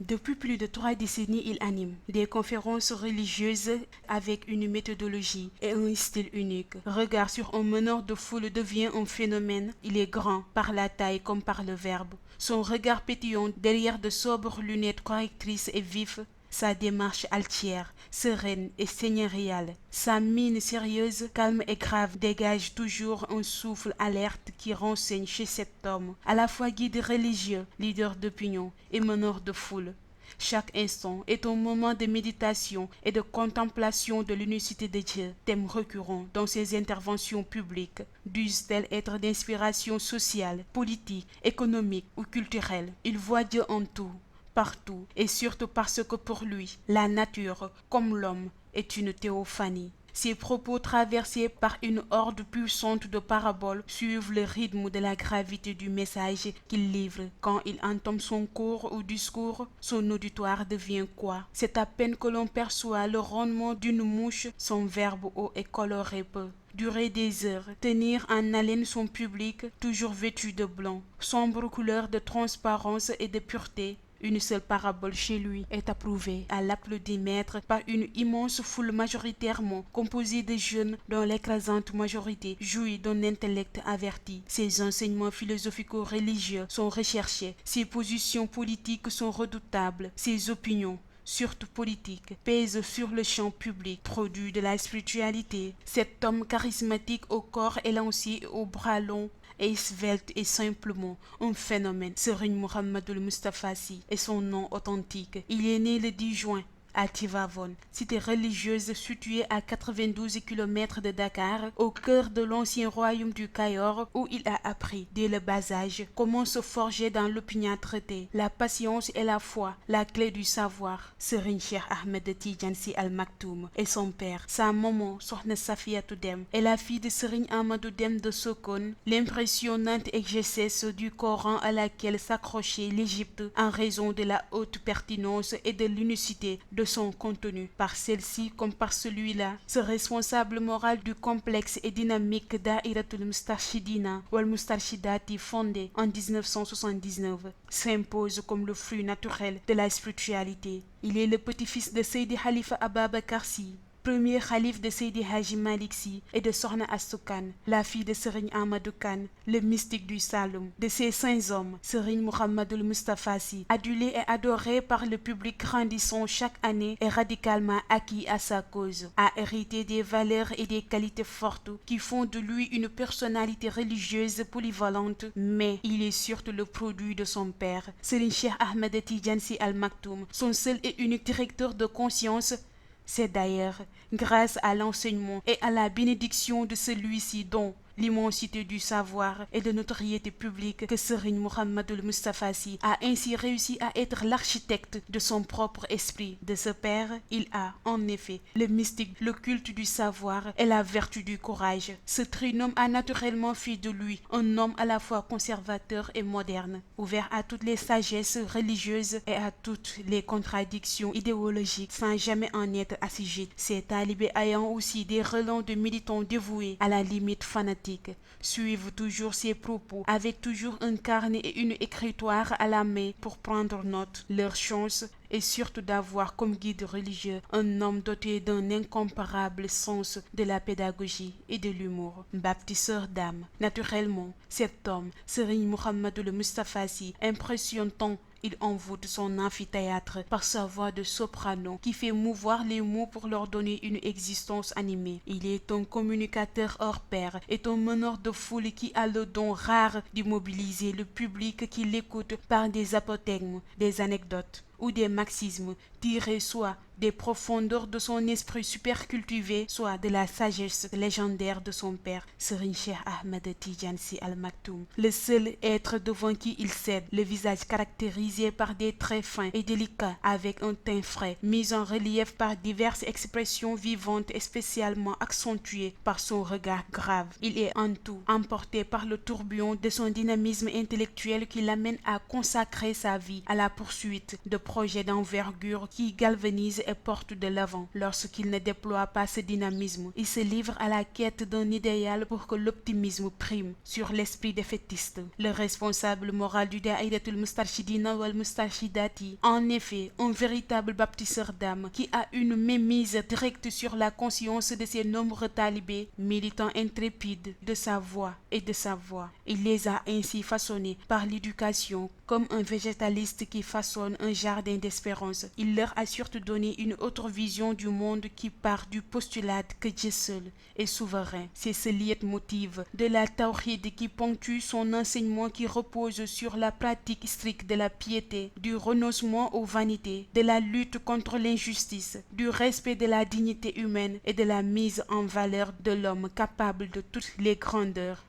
Depuis plus de 3 décennies, il anime des conférences religieuses avec une méthodologie et un style unique. Regard sur un meneur de foule devient un phénomène. Il est grand par la taille comme par le verbe. Son regard pétillant derrière de sobres lunettes correctrices est vif. Sa démarche altière, sereine et seigneuriale. Sa mine sérieuse, calme et grave dégage toujours un souffle alerte qui renseigne chez cet homme, à la fois guide religieux, leader d'opinion et meneur de foule. Chaque instant est un moment de méditation et de contemplation de l'unicité de Dieu, thème récurrent dans ses interventions publiques. Dussent-elles être d'inspiration sociale, politique, économique ou culturelle? Il voit Dieu en tout, partout, et surtout parce que pour lui, la nature, comme l'homme, est une théophanie. Ses propos traversés par une horde puissante de paraboles suivent le rythme de la gravité du message qu'il livre. Quand il entame son cours ou discours, son auditoire devient quoi? C'est à peine que l'on perçoit le rendement d'une mouche, son verbe haut et coloré peu. Durer des heures, tenir en haleine son public, toujours vêtu de blanc, sombre couleur de transparence et de pureté. Une seule parabole chez lui est approuvée à l'applaudimètre par une immense foule majoritairement composée de jeunes dont l'écrasante majorité jouit d'un intellect averti. Ses enseignements philosophico-religieux sont recherchés, ses positions politiques sont redoutables, ses opinions surtout politique, pèse sur le champ public, produit de la spiritualité. Cet homme charismatique au corps élancé et aux bras longs est svelte et simplement un phénomène. Serigne Mohamedou Moustapha Sy est son nom authentique. Il est né le 10 juin à Tivaouane, cité religieuse située à 92 km de Dakar, au cœur de l'ancien royaume du Cayor, où il a appris, dès le bas âge, comment se forger dans l'opiniâtreté, la patience et la foi, la clé du savoir. Serigne Cheikh Ahmed Tidiane Sy Al Maktoum et son père, sa maman, Sokhna Safiatou Dème, est la fille de Serigne Amadou Dème de Sokone, l'impressionnante exégèse du Coran à laquelle s'accrochait l'Égypte en raison de la haute pertinence et de l'unicité de son contenu. Par celle-ci comme par celui-là, ce responsable moral du complexe et dynamique Daïratul Moustarchidina ou Al-Moustarchidati fondé en 1979 s'impose comme le fruit naturel de la spiritualité. Il est le petit-fils de Seydi Khalifa Ababakar Sy, premier calife de Seydi Hadji Malick Sy et de Sokhna Astou Kane, la fille de Serigne Amadou Kane, le mystique du Saloum. De ces saints hommes, Serigne Mohamedou Moustapha Sy, adulé et adoré par le public grandissant chaque année et radicalement acquis à sa cause, a hérité des valeurs et des qualités fortes qui font de lui une personnalité religieuse polyvalente, mais il est surtout le produit de son père, Serigne Cheikh Ahmed Tidiane Sy Al Maktoum, son seul et unique directeur de conscience. C'est d'ailleurs grâce à l'enseignement et à la bénédiction de celui-ci dont l'immensité du savoir et de notoriété publique que Serigne Mohamedou Moustapha Sy a ainsi réussi à être l'architecte de son propre esprit. De ce père, il a, en effet, le mystique, le culte du savoir et la vertu du courage. Ce trinôme a naturellement fait de lui un homme à la fois conservateur et moderne, ouvert à toutes les sagesses religieuses et à toutes les contradictions idéologiques sans jamais en être assujetti. Ses talibés ayant aussi des relents de militants dévoués à la limite fanatique suivent toujours ses propos avec toujours un carnet et une écritoire à la main pour prendre note. Leur chance est surtout d'avoir comme guide religieux un homme doté d'un incomparable sens de la pédagogie et de l'humour. Baptisseur d'âme, naturellement, cet homme, Serigne Mohamedou Moustapha Sy, impressionne tant. Il envoûte son amphithéâtre par sa voix de soprano qui fait mouvoir les mots pour leur donner une existence animée. Il est un communicateur hors pair et un meneur de foule qui a le don rare d'immobiliser le public qui l'écoute par des apothègmes, des anecdotes ou des maximes tirés soit des profondeurs de son esprit supercultivé, soit de la sagesse légendaire de son père, Serigne Cheikh Ahmed Tidiane Sy Al Maktoum, le seul être devant qui il cède, le visage caractérisé par des traits fins et délicats, avec un teint frais, mis en relief par diverses expressions vivantes et spécialement accentuées par son regard grave. Il est en tout emporté par le tourbillon de son dynamisme intellectuel qui l'amène à consacrer sa vie à la poursuite de projet d'envergure qui galvanise et porte de l'avant. Lorsqu'il ne déploie pas ce dynamisme, il se livre à la quête d'un idéal pour que l'optimisme prime sur l'esprit défaitiste. Le responsable moral du Daïratul Moustarchidina wal Moustarchidati, en effet, un véritable baptisseur d'âme qui a une mainmise directe sur la conscience de ses nombreux talibés, militants intrépides de sa voix et de sa voix. Il les a ainsi façonnés par l'éducation comme un végétaliste qui façonne un jardin d'espérance. Il leur a surtout donné une autre vision du monde qui part du postulat que Dieu seul est souverain. C'est ce leitmotiv de la tawhid qui ponctue son enseignement qui repose sur la pratique stricte de la piété, du renoncement aux vanités, de la lutte contre l'injustice, du respect de la dignité humaine et de la mise en valeur de l'homme capable de toutes les grandeurs.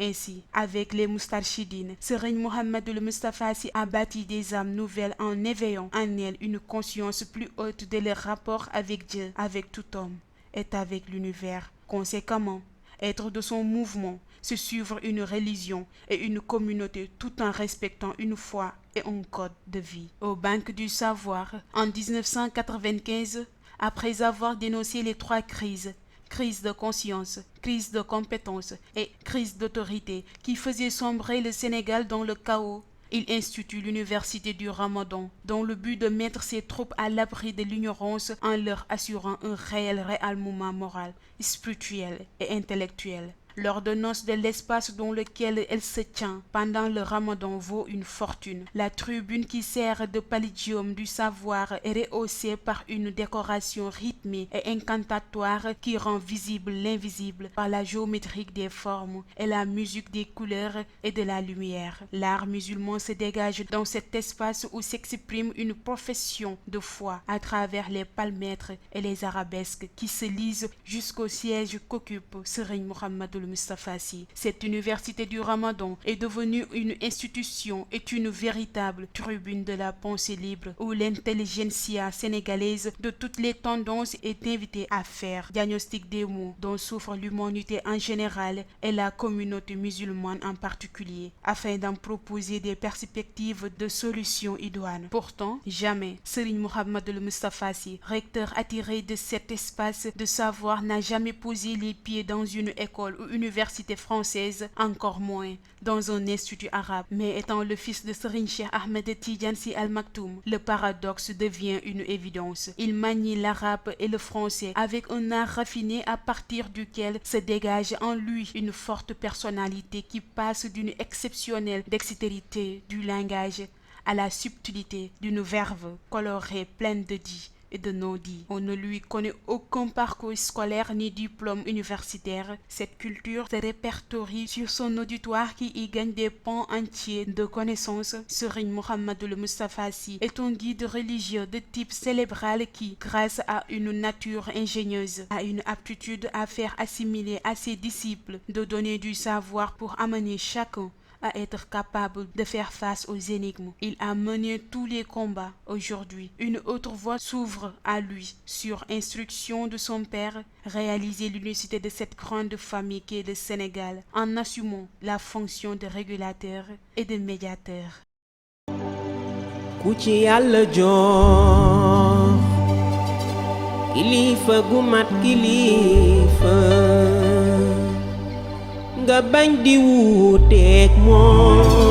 Ainsi, avec les Moustarchidines, Serigne Mohamedou Moustapha Sy a bâti des âmes nouvelles en éveillant en elles une conscience plus haute de leur rapport avec Dieu, avec tout homme et avec l'univers. Conséquemment, être de son mouvement, c'est suivre une religion et une communauté tout en respectant une foi et un code de vie. Aux banques du savoir, en 1995, après avoir dénoncé les 3 crises, crise de conscience, crise de compétence et crise d'autorité qui faisaient sombrer le Sénégal dans le chaos, il institue l'université du Ramadan dans le but de mettre ses troupes à l'abri de l'ignorance en leur assurant un réel réarmement moral, spirituel et intellectuel. L'ordonnance de l'espace dans lequel elle se tient pendant le Ramadan vaut une fortune. La tribune qui sert de pallidium du savoir est rehaussée par une décoration rythmée et incantatoire qui rend visible l'invisible par la géométrie des formes et la musique des couleurs et de la lumière. L'art musulman se dégage dans cet espace où s'exprime une profession de foi à travers les palmètres et les arabesques qui se lisent jusqu'au siège qu'occupe Serigne Mohamedou Moustapha Sy. Cette université du Ramadan est devenue une institution et une véritable tribune de la pensée libre où l'intelligentsia sénégalaise de toutes les tendances est invitée à faire diagnostic des maux dont souffre l'humanité en général et la communauté musulmane en particulier, afin d'en proposer des perspectives de solutions idoines. Pourtant, jamais Serigne Mohamedou Moustapha Sy, recteur attiré de cet espace de savoir, n'a jamais posé les pieds dans une école ou université française, encore moins dans un institut arabe. Mais étant le fils de Serigne Cheikh Ahmed Tidiane Sy Al Maktoum, le paradoxe devient une évidence. Il manie l'arabe et le français avec un art raffiné à partir duquel se dégage en lui une forte personnalité qui passe d'une exceptionnelle dextérité du langage à la subtilité d'une verve colorée pleine de dits et de non-dits. On ne lui connaît aucun parcours scolaire ni diplôme universitaire. Cette culture se répertorie sur son auditoire qui y gagne des pans entiers de connaissances. Serigne Mohamedou Moustapha Sy est un guide religieux de type cérébral qui, grâce à une nature ingénieuse, a une aptitude à faire assimiler à ses disciples de donner du savoir pour amener chacun à être capable de faire face aux énigmes. Il a mené tous les combats. Aujourd'hui, une autre voie s'ouvre à lui. Sur instruction de son père, réaliser l'unicité de cette grande famille qu'est le Sénégal en assumant la fonction de régulateur et de médiateur. Ku ci Yàlla jox kilifa gu mat kilifa nga bañ di wuuteek moom